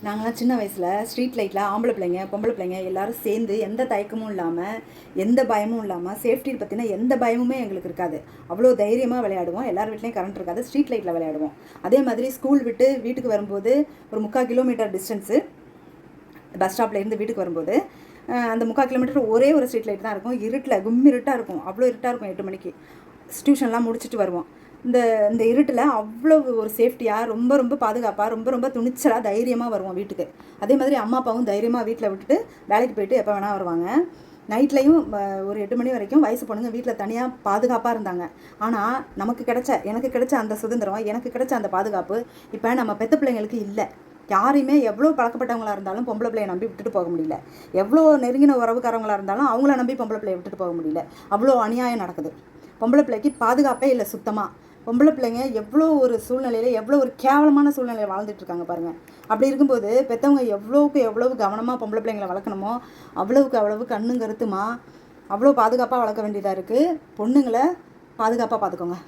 நாங்களாம் சின்ன வயசில் ஸ்ட்ரீட் லைட்டில் ஆம்பளை பிள்ளைங்க பொம்பளை பிள்ளைங்க எல்லோரும் சேர்ந்து எந்த தயக்கமும் இல்லாமல் எந்த பயமும் இல்லாமல் சேஃப்டி பற்றின எந்த பயமுமே எங்களுக்கு இருக்காது. அவ்வளோ தைரியமாக விளையாடுவோம். எல்லார் வீட்லேயும் கரண்ட் இருக்காது, ஸ்ட்ரீட் லைட்டில் விளையாடுவோம். அதே மாதிரி ஸ்கூல் விட்டு வீட்டுக்கு வரும்போது ஒரு 3/4 கிலோமீட்டர் டிஸ்டன்ஸு பஸ் ஸ்டாப்லேருந்து வீட்டுக்கு வரும்போது அந்த 3/4 கிலோமீட்டர் ஒரே ஒரு ஸ்ட்ரீட் லைட் தான் இருக்கும். இருட்டில் இருட்டாக இருக்கும், அவ்வளோ இருட்டாக இருக்கும். 8 மணிக்கு டியூஷன்லாம் முடிச்சுட்டு வருவோம். இந்த இந்த இருட்டில் அவ்வளோ ஒரு சேஃப்டியாக ரொம்ப பாதுகாப்பாக ரொம்ப துணிச்சலாக தைரியமாக வருவோம் வீட்டுக்கு. அதே மாதிரி அம்மா அப்பாவும் தைரியமாக வீட்டில் விட்டுட்டு வேலைக்கு போயிட்டு எப்போ வேணால் வருவாங்க. நைட்லேயும் ஒரு 8 மணி வரைக்கும் வயசு பொண்ணுங்க வீட்டில் தனியாக பாதுகாப்பாக இருந்தாங்க. ஆனால் எனக்கு கிடைச்ச அந்த சுதந்திரம், எனக்கு கிடைச்ச அந்த பாதுகாப்பு இப்போ நம்ம பெத்த பிள்ளைங்களுக்கு இல்லை. யாரையுமே எவ்வளோ பழக்கப்பட்டவங்களாக இருந்தாலும் பொம்பளை பிள்ளையை நம்பி விட்டுட்டு போக முடியல. எவ்வளோ நெருங்கின உறவுக்காரவங்களாக இருந்தாலும் அவங்கள நம்பி பொம்பளை பிள்ளையை விட்டுட்டு போக முடியல. அவ்வளோ அநியாயம் நடக்குது. பொம்பளை பிள்ளைக்கு பாதுகாப்பே இல்லை சுத்தமாக. பொம்பளை பிள்ளைங்க எவ்வளோ ஒரு சூழ்நிலையில் எவ்வளோ ஒரு கேவலமான சூழ்நிலையில் வாழ்ந்துட்டுருக்காங்க பாருங்கள். அப்படி இருக்கும்போது பெற்றவங்க எவ்வளவு கவனமாக பொம்பளை பிள்ளைங்களை வளர்க்கணுமோ அவ்வளவு கண்ணும் கருத்துமா அவ்வளோ பாதுகாப்பாக வளர்க்க வேண்டியதாக இருக்குது. பொண்ணுங்களை பாதுகாப்பாக பார்த்துக்கோங்க.